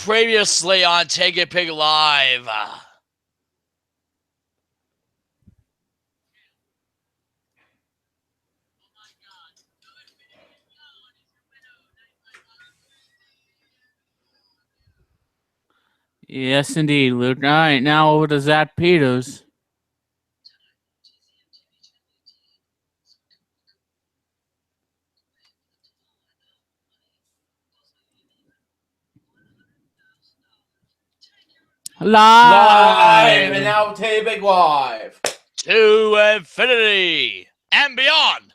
Previously on TYPL Live. Yes, indeed, Luke. All right, now over to Zach Peters. Live and now TYPL Live. To infinity and beyond.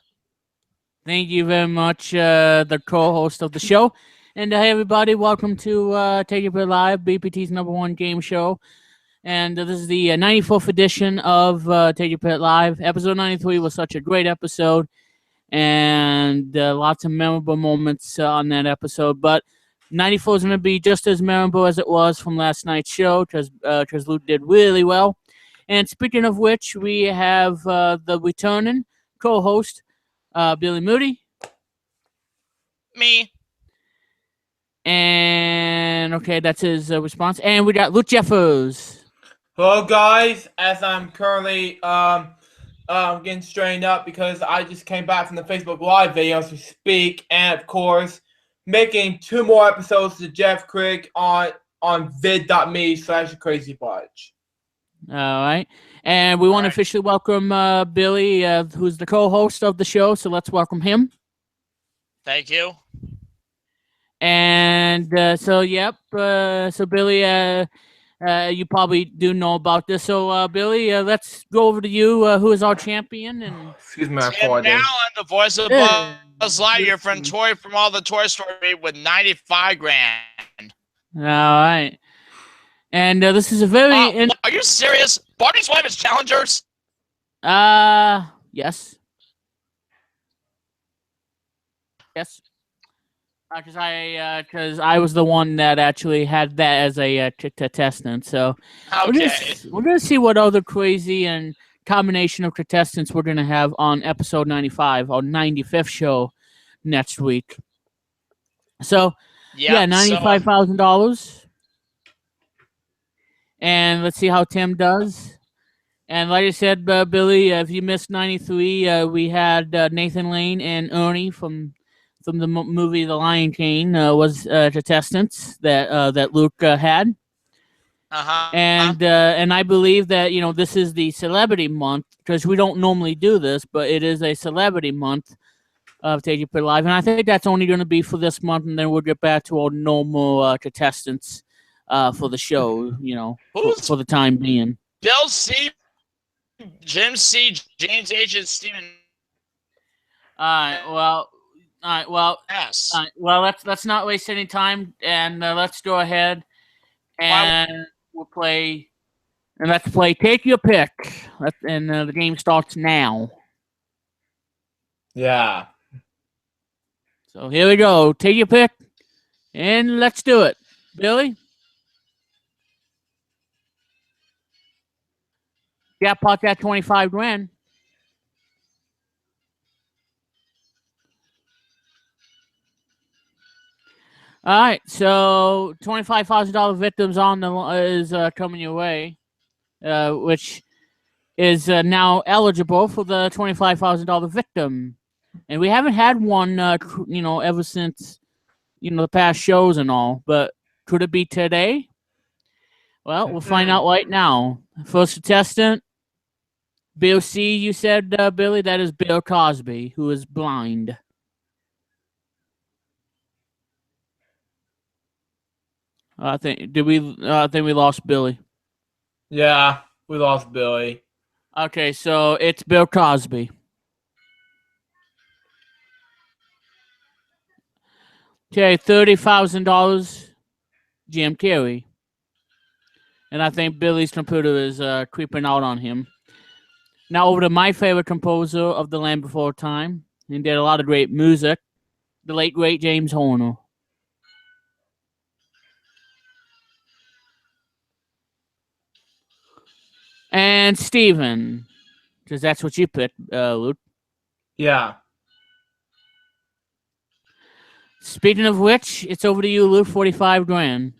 Thank you very much, the co-host of the show. And hey, everybody, welcome to TYPL Live, BPT's #1 game show. And this is the 94th edition of TYPL Live. Episode 93 was such a great episode, and lots of memorable moments on that episode. But 94 is going to be just as memorable as it was from last night's show, because Luke did really well. And speaking of which, we have the returning co-host, Billy Moody. Me. And, okay, that's his response. And we got Luke Jeffers. Hello, guys. As I'm currently getting straightened up because I just came back from the Facebook Live video as we speak, and of course, making 2 more episodes to Jeff Crick on vid.me/crazyfudge. All right. And we want to officially welcome Billy, who's the co-host of the show, so let's welcome him. Thank you. And so Billy, you probably do know about this. So, Billy, let's go over to you. Who is our champion? And excuse me, Tim Allen, the voice of Buzz Lightyear from Toy from all the Toy Story with 95 grand. All right. And this is a very... are you serious? Barney's wife is Challengers? Yes. Yes. Because I was the one that actually had that as a contestant. So we're gonna see what other crazy and combination of contestants we're gonna have on episode 95, our 95th show next week. So $95,000. And let's see how Tim does. And like I said, Billy, if you missed 93, we had Nathan Lane and Ernie from the movie The Lion King was contestants that Luke had. And I believe that this is the celebrity month, because we don't normally do this, but it is a celebrity month of TYPL Live, and I think that's only going to be for this month, and then we'll get back to our normal contestants for the show. For the time being. Bill C, Jim C, James H, and Steven. All right. Well, yes. Well, let's not waste any time, and let's go ahead and we'll play. And let's play Take Your Pick. And the game starts now. Yeah. So here we go. Take your pick, and let's do it. Billy? Yeah, pot that 25 grand. All right, so $25,000 victims is coming your way, which is now eligible for the $25,000 victim, and we haven't had one, ever since, the past shows and all. But could it be today? Well, we'll find out right now. First contestant, Bill C. You said, Billy, that is Bill Cosby, who is blind. I think we lost Billy. Yeah, we lost Billy. Okay, so it's Bill Cosby. Okay, $30,000, Jim Carrey. And I think Billy's computer is creeping out on him. Now over to my favorite composer of The Land Before Time. He did a lot of great music. The late, great James Horner. And Steven, because that's what you picked, Luke. Yeah. Speaking of which, it's over to you, Luke. 45 grand.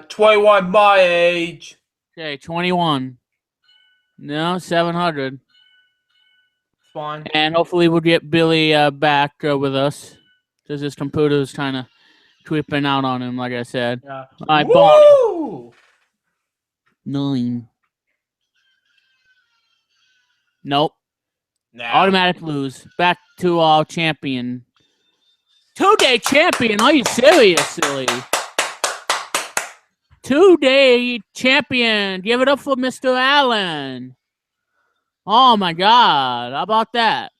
21 my age. Okay, 21. No, 700. It's fine. And hopefully we'll get Billy back with us. Because his computer is kind of tripping out on him, like I said. Yeah. All right, Barney. Woo! 9. Nope. Nah. Automatic lose. Back to our champion. 2-day champion. Are you serious, silly? 2-day champion. Give it up for Mr. Allen. Oh, my God. How about that?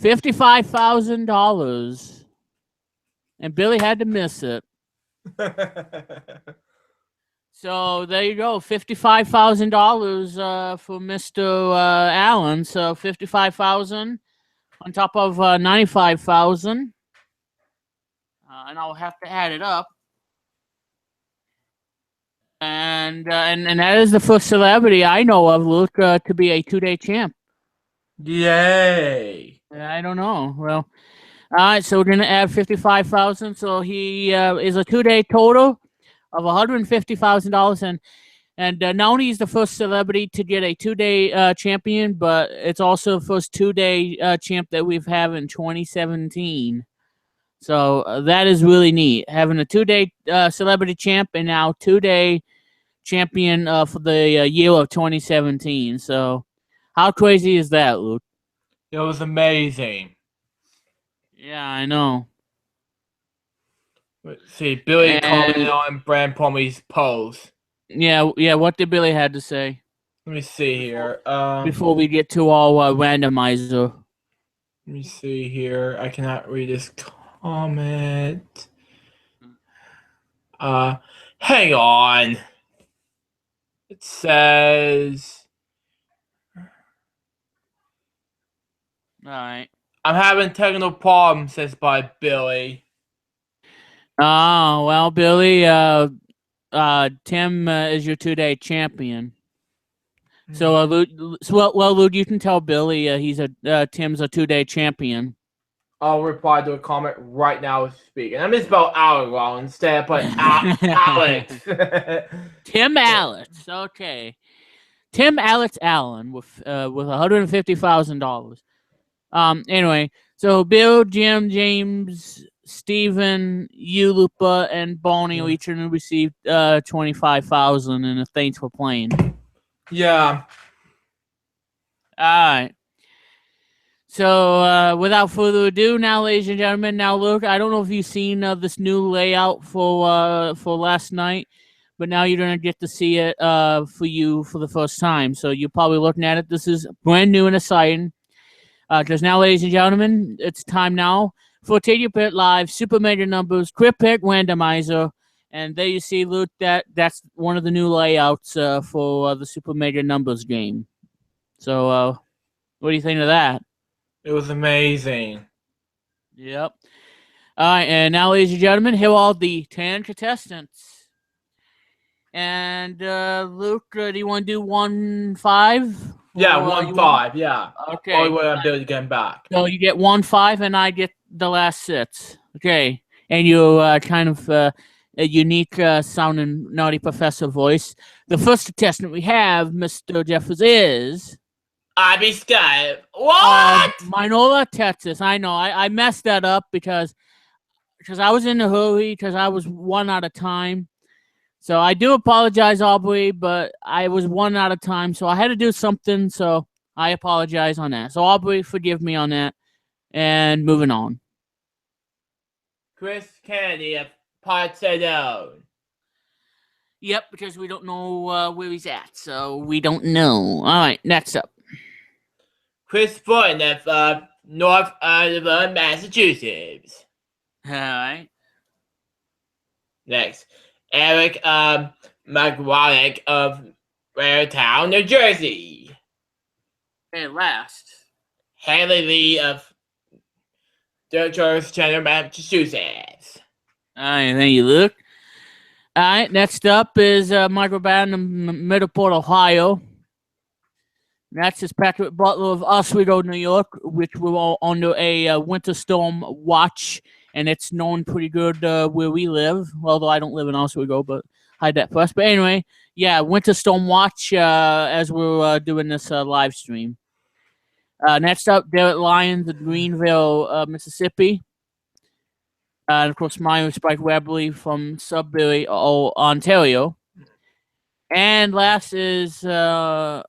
$55,000. And Billy had to miss it. So there you go, $55,000 for Mr. Allen. So $55,000 on top of $95,000, and I'll have to add it up. And that is the first celebrity I know of, Luke, to be a 2-day champ. Yay! I don't know. Well, all right. So we're gonna add 55,000. So he is a 2-day total of $150,000, and not only is the first celebrity to get a 2-day champion, but it's also the first 2-day champ that we've had in 2017. So that is really neat, having a 2-day celebrity champ and now 2-day champion for the year of 2017. So how crazy is that, Luke? It was amazing. Yeah, I know. Let's see, Billy commented on Branden Plumley's pose. Yeah. What did Billy had to say? Let me see here. Before we get to our randomizer. Let me see here. I cannot read this comment. Hang on. It says, All right. I'm having technical problems, says by Billy. Oh, well, Billy, Tim is your 2-day champion. So, Luke, Luke, you can tell Billy Tim's a 2-day champion. I'll reply to a comment right now as speaking. I'm just spelled Alex wrong instead of putting Alex. Tim Alex, okay. Tim Alex Allen with $150,000. Anyway, so Bill, Jim, James, Stephen, Lupa, and Barney each received $25,000, and thanks for playing. Yeah. All right. So without further ado, now, ladies and gentlemen, now look, I don't know if you've seen this new layout for last night, but now you're gonna get to see it for the first time. So you're probably looking at it. This is brand new and exciting. Because now, ladies and gentlemen, it's time now for TYPL Live Super Mega Numbers Quick Pick Randomizer. And there you see, Luke, that's one of the new layouts for the Super Mega Numbers game. So what do you think of that? It was amazing. Yep. All right, and now, ladies and gentlemen, here are the 10 contestants. And Luke, do you want to do 1-5? Yeah, 1-5. Yeah. Okay. Only way I'm able to get him back. So you get 1-5, and I get the last 6. Okay. And you kind of a unique sounding naughty professor voice. The first contestant we have, Mr. Jeffers, is I be scared. What? Minola, Texas. I know. I messed that up because I was in a hurry, because I was 1 out of time. So I do apologize, Aubrey, but I was 1 out of time, so I had to do something, so I apologize on that. So Aubrey, forgive me on that. And moving on. Chris Kennedy of Potsdam. Yep, because we don't know where he's at, so we don't know. All right, next up. Chris Boyne of North Andover, Massachusetts. All right. Next, Eric McWallick of Raretown, New Jersey. And last, Haley Lee of Georgetown, Massachusetts. all right, thank you, Luke. All right, next up is Michael Branden of Middleport, Ohio. Next is Patrick Butler of Oswego, New York, which we're all under a winter storm watch and it's known pretty good where we live. Although I don't live in Oswego, but hide that first. But anyway, yeah, Winter Storm Watch as we're doing this live stream. Next up, Derek Lyons of Greenville, Mississippi. And of course, mine was Spike Webley from Sudbury, Ontario. And last is well,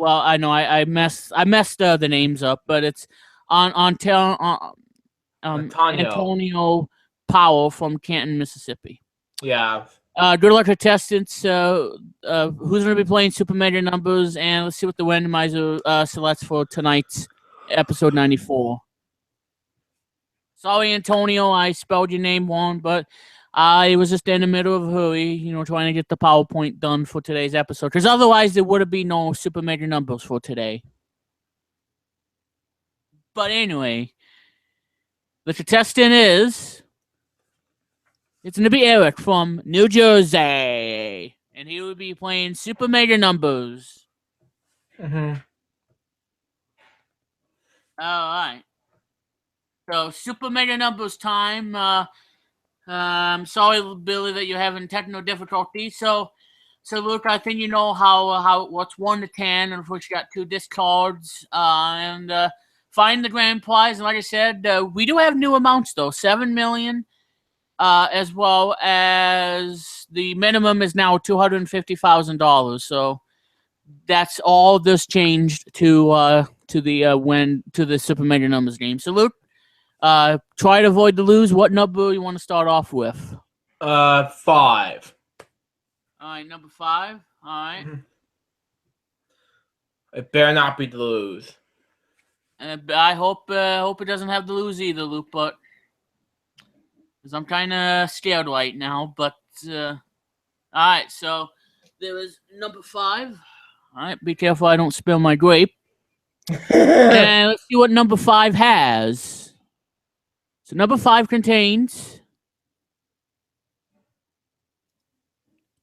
I know I messed the names up, but it's Antonio Powell from Canton, Mississippi. Yeah. Good luck to contestants. Who's going to be playing Super Mega Numbers, and let's see what the randomizer selects for tonight's episode 94. Sorry, Antonio, I spelled your name wrong, but I was just in the middle of a hurry, trying to get the PowerPoint done for today's episode, because otherwise there would have been no Super Mega Numbers for today. But anyway, the contestant is... It's going to be Eric from New Jersey, and he will be playing Super Mega Numbers. Mm-hmm. All right. So, Super Mega Numbers time. I'm sorry, Billy, that you're having technical difficulties. So Luke, I think you know how what's 1 to 10, and of course you got 2 discards, and find the grand prize. And like I said, we do have new amounts though, $7 million, as well as the minimum is now $250,000. So that's all this changed to the Super Mega Numbers game. So Luke, try to avoid the lose. What number you want to start off with? 5. All right, number 5. All right. It better not be the lose. I hope it doesn't have the lose either, Luke. But because I'm kind of scared right now. But all right, so there is number 5. All right, be careful I don't spill my grape. And let's see what number 5 has. So number 5 contains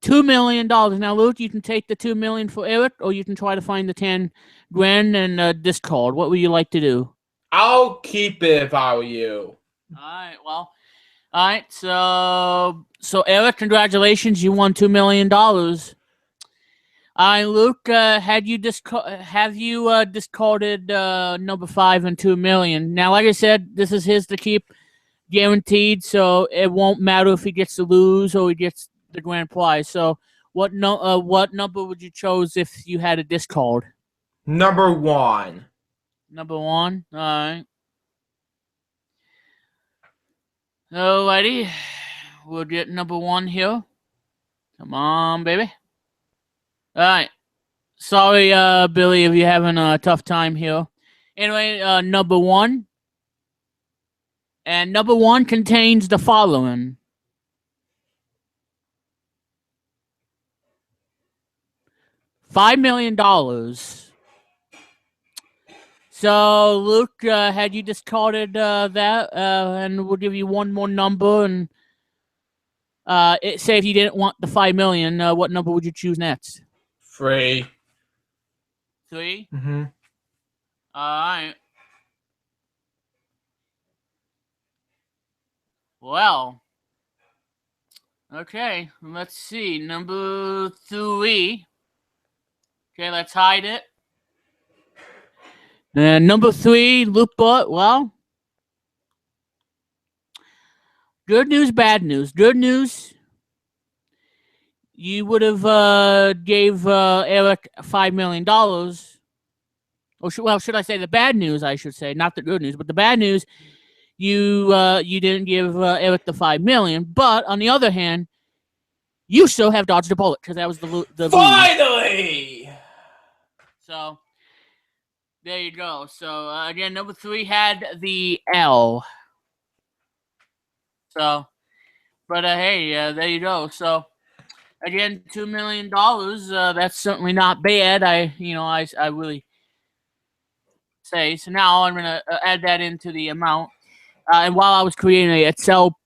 $2 million. Now, Luke, you can take the $2 million for Eric, or you can try to find the 10 grand and discard. What would you like to do? I'll keep it if I were you. All right. Well, all right. So Eric, congratulations, you won $2 million. All right, Luke, have you discarded number 5 and $2 million? Now, like I said, this is his to keep, guaranteed. So it won't matter if he gets to lose or he gets the grand prize. So what number would you choose if you had a discard? Number 1. Number 1. All right. Alrighty, we'll get number 1 here. Come on, baby. All right. Sorry, Billy, if you're having a tough time here. Anyway, number 1. And number 1 contains the following. $5 million. So, Luke, had you discarded that, and we'll give you one more number, and say if you didn't want the $5 million, what number would you choose next? 3. 3? Mm-hmm. All right. Well, okay, let's see. Number 3. Okay, let's hide it. And number 3, Luke Butt. Well, good news, bad news. Good news, you would have gave Eric $5 million. Or should I say the bad news, I should say, not the good news, but the bad news, you didn't give Eric the $5 million. But on the other hand, you still have dodged a bullet because that was the Finally! So there you go. So again, number 3 had the L. So, but hey, there you go. So again, $2 million. That's certainly not bad. I really say. So now I'm gonna add that into the amount. And while I was creating a Excel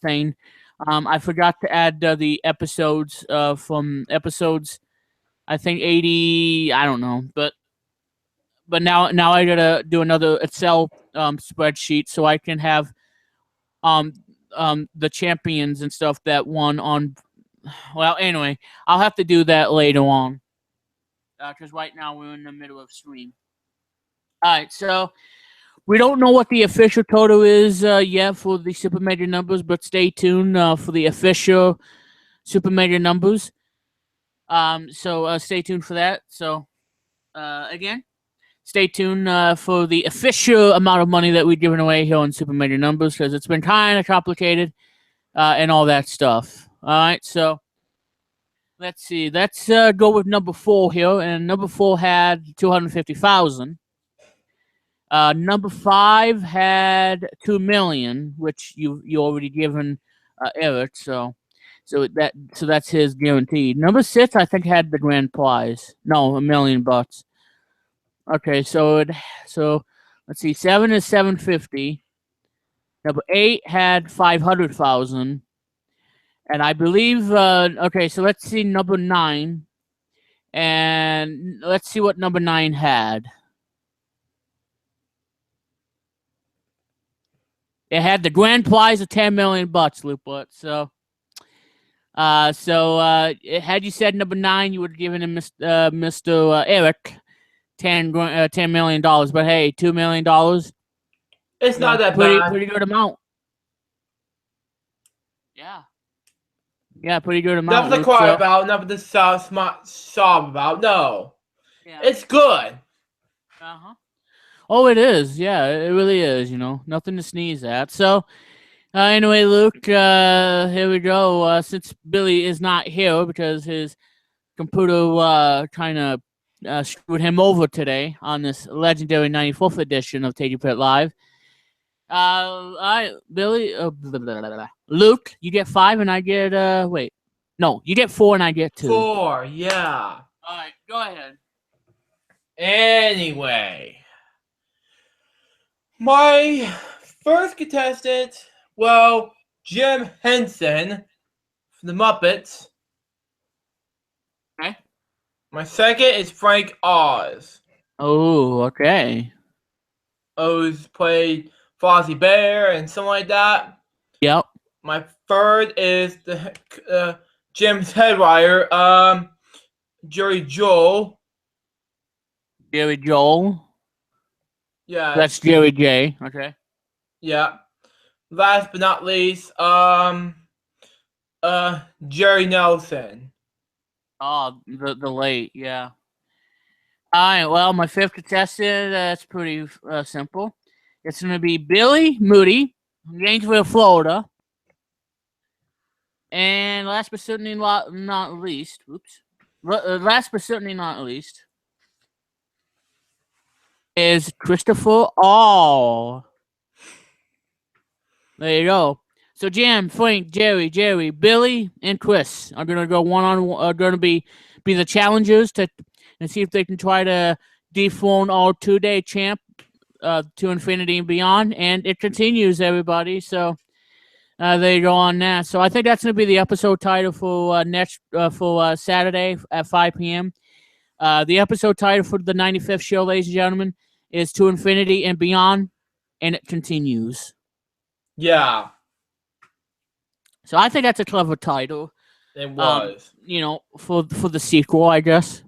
thing, I forgot to add the episodes from episodes, I think 80. I don't know, but now I gotta do another Excel spreadsheet so I can have the champions and stuff that won on. Well, anyway, I'll have to do that later on. Because right now we're in the middle of stream. All right, so we don't know what the official total is yet for the Super Major numbers, but stay tuned for the official Super Major numbers. So stay tuned for that. So again, stay tuned for the official amount of money that we're giving away here on Super Major numbers, because it's been kind of complicated and all that stuff. All right, so. Let's see. Let's go with number 4 here, and number 4 had 250,000. Number 5 had 2 million, which you already given Eric, so that's his guaranteed. Number 6, I think, had the grand prize. No, $1 million. Okay, so let's see. 7 is 750. Number 8 had 500,000. And I believe, okay, so let's see number 9. And let's see what number 9 had. It had the grand prize of $10 million, Luput. So, had you said number 9, you would have given him Mr. Eric $10 million. But hey, $2 million. It's not that bad. Pretty good amount. Yeah. Yeah, pretty good amount. Nothing to cry about, nothing to sob about. No. Yeah. It's good. Uh-huh. Oh, it is. Yeah, it really is, Nothing to sneeze at. So, anyway, Luke, here we go. Since Billy is not here because his computer kind of screwed him over today on this legendary 94th edition of TYPL Live. All right, Billy, Luke, you get 5 and I get, wait. No, you get 4 and I get 2. 4, yeah. All right, go ahead. Anyway. My first contestant, well, Jim Henson from the Muppets. Okay. My second is Frank Oz. Oh, okay. Oz played Fozzie Bear and something like that. Yep. My third is the Jim's head writer, Jerry Joel. Jerry Joel. Yeah. That's Jerry J. Okay. Yeah. Last but not least, Jerry Nelson. Oh, the late, yeah. All right, well, my 5th contestant, that's pretty simple. It's going to be Billy Moody from Gainesville, Florida. And last but certainly not least, is Christopher All. There you go. So Jim, Frank, Jerry, Billy, and Chris are gonna go one-on-one. Are gonna be the challengers and see if they can try to dethrone our 2-day champ to infinity and beyond. And it continues, everybody. So there you go on that. So I think that's gonna be the episode title for Saturday at 5 p.m. The episode title for the 95th show, ladies and gentlemen, is To Infinity and Beyond, and it continues. Yeah. So I think that's a clever title. It was. For the sequel, I guess.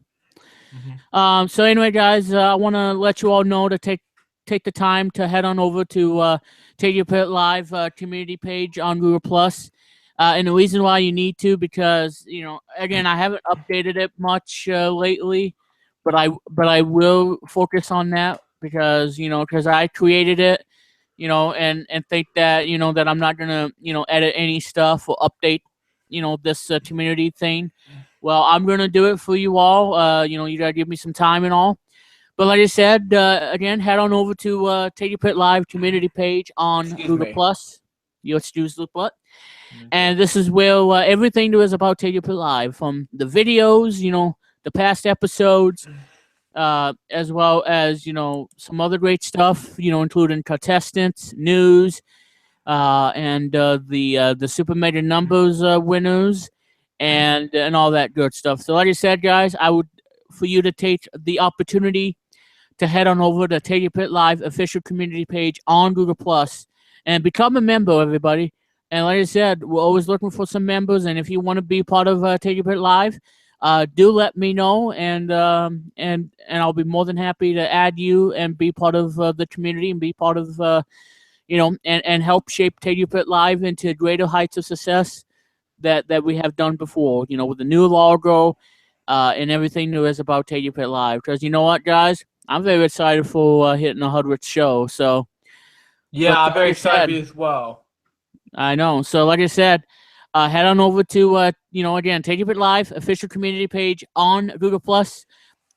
Mm-hmm. So anyway, guys, I want to let you all know to take the time to head on over to TYPL Live community page on Google Plus. And the reason why you need to, because again, I haven't updated it much lately, but I will focus on that because I created it, and think that that I'm not gonna edit any stuff or update this community thing. Well, I'm gonna do it for you all. You gotta give me some time and all. But like I said, again, head on over to TYPL Live community page on Google Plus. You excuse the what? And this is where everything there is about TYPL Live, from the videos, the past episodes, as well as some other great stuff, including contestants, news, and the Super Major numbers winners, and all that good stuff. So, like I said, guys, I would for you to take the opportunity to head on over to TYPL Live official community page on Google Plus and become a member, everybody. And like I said, we're always looking for some members. And if you want to be part of Take Your Pick Live, do let me know, and I'll be more than happy to add you and be part of the community and be part of and help shape Take Your Pick Live into greater heights of success that we have done before. With the new logo and everything new is about Take Your Pick Live. Because you know what, guys, I'm very excited for hitting the 100th show. So yeah, I'm very excited as well. I know. So like I said, head on over to again, Take Your Pick Live official community page on Google Plus,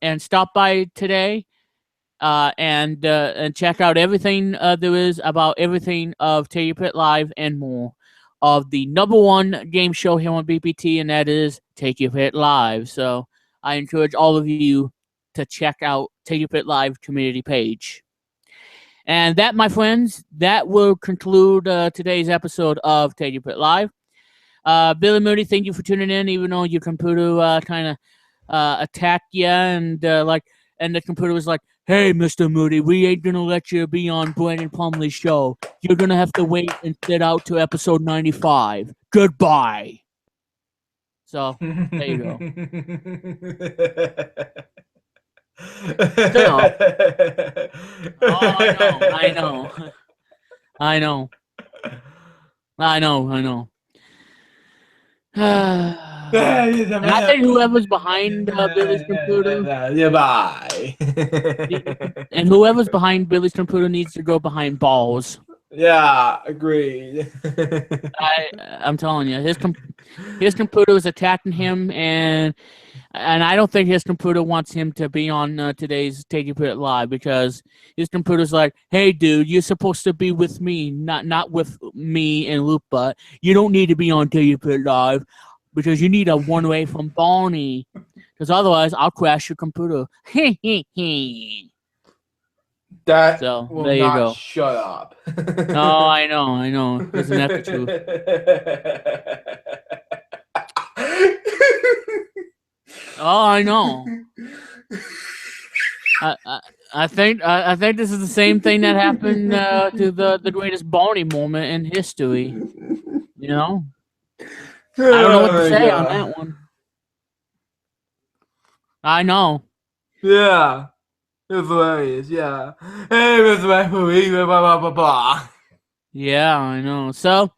and stop by today and check out everything there is about everything of Take Your Pick Live and more of the #1 game show here on BPT, and that is Take Your Pick Live. So I encourage all of you to check out Take Your Pick Live community page. And that, my friends, that will conclude today's episode of Take Your Pick Live. Billy Moody, thank you for tuning in, even though your computer kind of attacked you, and the computer was like, "Hey, Mr. Moody, we ain't gonna let you be on Branden Plumley's show. You're gonna have to wait and sit out to episode 95. Goodbye." So there you go. So, I know. And I think whoever's behind Billy's computer, bye. and whoever's behind Billy's computer needs to go behind balls. Yeah, agreed. I'm telling you, his computer is attacking him, and I don't think his computer wants him to be on today's Take Your Pick Live, because his computer's like, "Hey, dude, you're supposed to be with me, not with me and Lupa. You don't need to be on Take Your Pick Live because you need a one-way from Barney, because otherwise I'll crash your computer." That So will there you not go. shut up. No, I know. Isn't that the truth? Oh, I know. I think this is the same thing that happened to the greatest Barney moment in history. I don't know what to say on that one. I know. Yeah. It's hilarious, yeah. Hey, Mr. Referee, blah, blah, blah, blah. Yeah, I know. So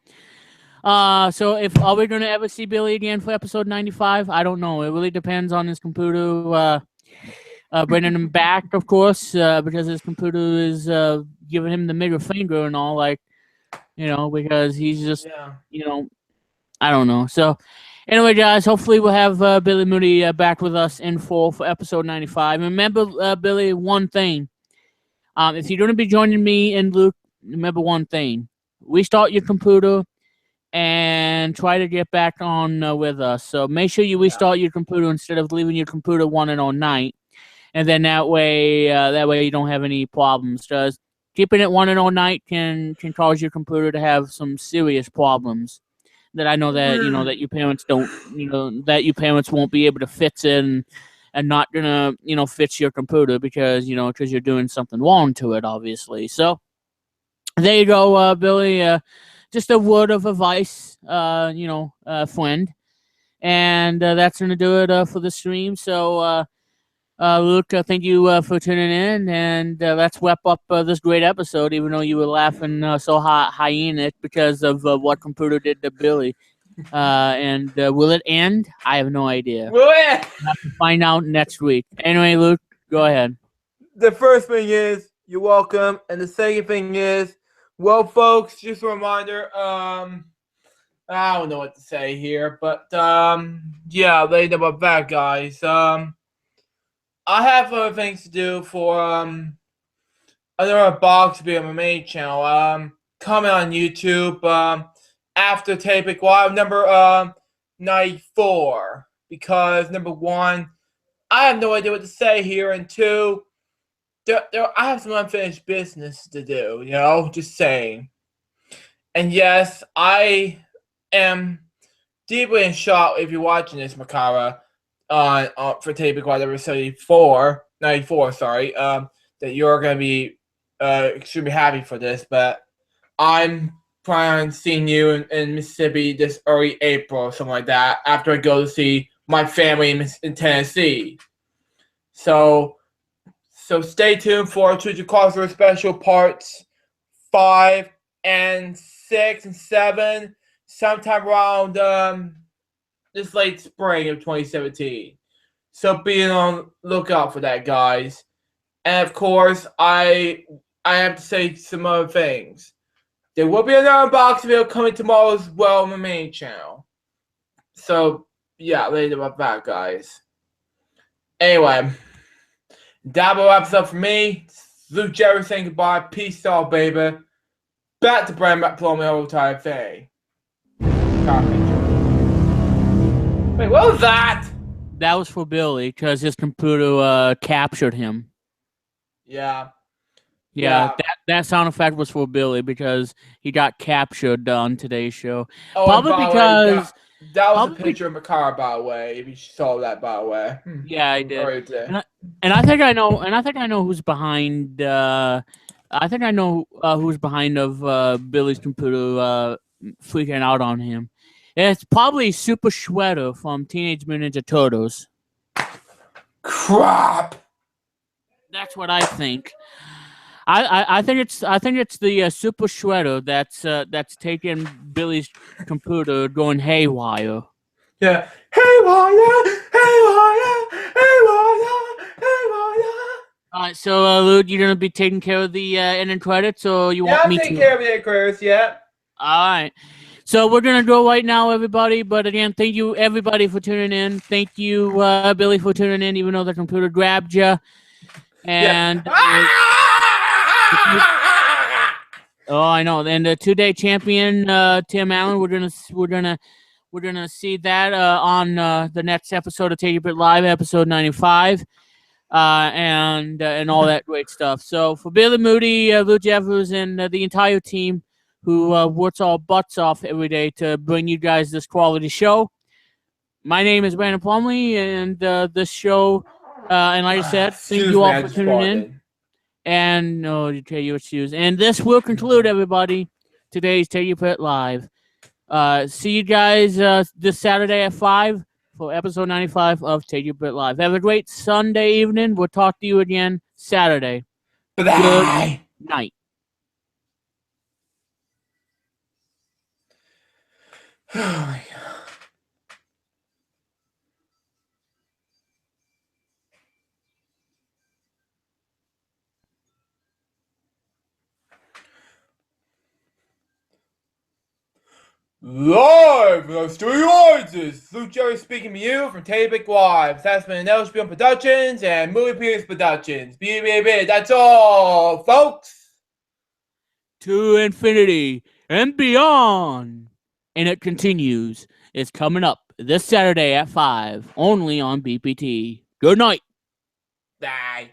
are we gonna ever see Billy again for episode 95? I don't know. It really depends on his computer bringing him back, of course, because his computer is giving him the middle finger and all, because he's just, I don't know. So anyway, guys, hopefully we'll have Billy Moody back with us in full for episode 95. And remember, Billy, one thing. If you're going to be joining me and Luke, remember one thing. Restart your computer and try to get back on with us. So make sure you restart your computer instead of leaving your computer running all night. And then that way you don't have any problems. Because keeping it running all night can cause your computer to have some serious problems that I know that that your parents don't that your parents won't be able to fix in and not gonna fix your computer because you're doing something wrong to it, obviously. So there you go, Billy. Just a word of advice, friend, and that's gonna do it for the stream. So Luke, thank you for tuning in, and let's wrap up this great episode, even though you were laughing so high in it because of what computer did to Billy. And will it end? I have no idea. Will it? We'll have to find out next week. Anyway, Luke, go ahead. The first thing is, you're welcome, and the second thing is, well, folks, just a reminder, I don't know what to say here, but, yeah, later about that, guys. I have other things to do for another box to be on my main channel. Comment on YouTube after Take Pick Live number 94, because number one, I have no idea what to say here, and two, I have some unfinished business to do. Just saying. And yes, I am deeply in shock if you're watching this, Makara. For Take Pick Live number 94, sorry, that you're going to be extremely happy for this, but I'm planning on seeing you in Mississippi this early April, something like that, after I go to see my family in Tennessee. So stay tuned for Tuesday Crossover Special Parts 5 and 6 and 7, sometime around this late spring of 2017. So be on lookout for that, guys. And of course, I have to say some other things. There will be another unboxing video coming tomorrow as well on the main channel. So yeah, later about that, guys. Anyway, that wraps up for me. Luke Jerry saying goodbye. Peace out, baby. Back to Branden Plumley whole entire thing. Wait, what was that? That was for Billy because his computer captured him. Yeah. Yeah, that sound effect was for Billy because he got captured on today's show. Oh, probably because that was a picture of Makara, by the way. If you saw that, by the way. Yeah, I did. And I think I know. And I think I know who's behind. I think I know who's behind of Billy's computer freaking out on him. It's probably Super Shredder from Teenage Mutant Ninja Turtles. Crap. That's what I think. I think it's the Super Shredder that's taking Billy's computer going haywire. Yeah, haywire, haywire, haywire, haywire. All right, so Luke, you're gonna be taking care of the ending credits, or you want me to? Yeah, I'm taking care of the ending credits. Yeah. All right. So we're gonna go right now, everybody. But again, thank you everybody for tuning in. Thank you, Billy, for tuning in, even though the computer grabbed you. And oh, I know. And the 2-day champion, Tim Allen, we're gonna see that on the next episode of Take Your Bit Live, episode 95, and all that great stuff. So for Billy, Moody, Lou Jeffers, and the entire team who works all butts off every day to bring you guys this quality show, my name is Branden Plumley, and this show, and like I said, thank you all for tuning in. And no, you take your shoes. And this will conclude, everybody, today's Take Your Bit Live. See you guys this Saturday at 5 for episode 95 of Take Your Bit Live. Have a great Sunday evening. We'll talk to you again Saturday. Bye. Good night. Oh my God. Live from the Studio Artists, Luke Jerry speaking to you from TYPL Live. That's been LJPCBM Productions and Moody Productions. That's all, folks. To infinity and beyond. And it continues. It's coming up this Saturday at 5, only on BPT. Good night. Bye.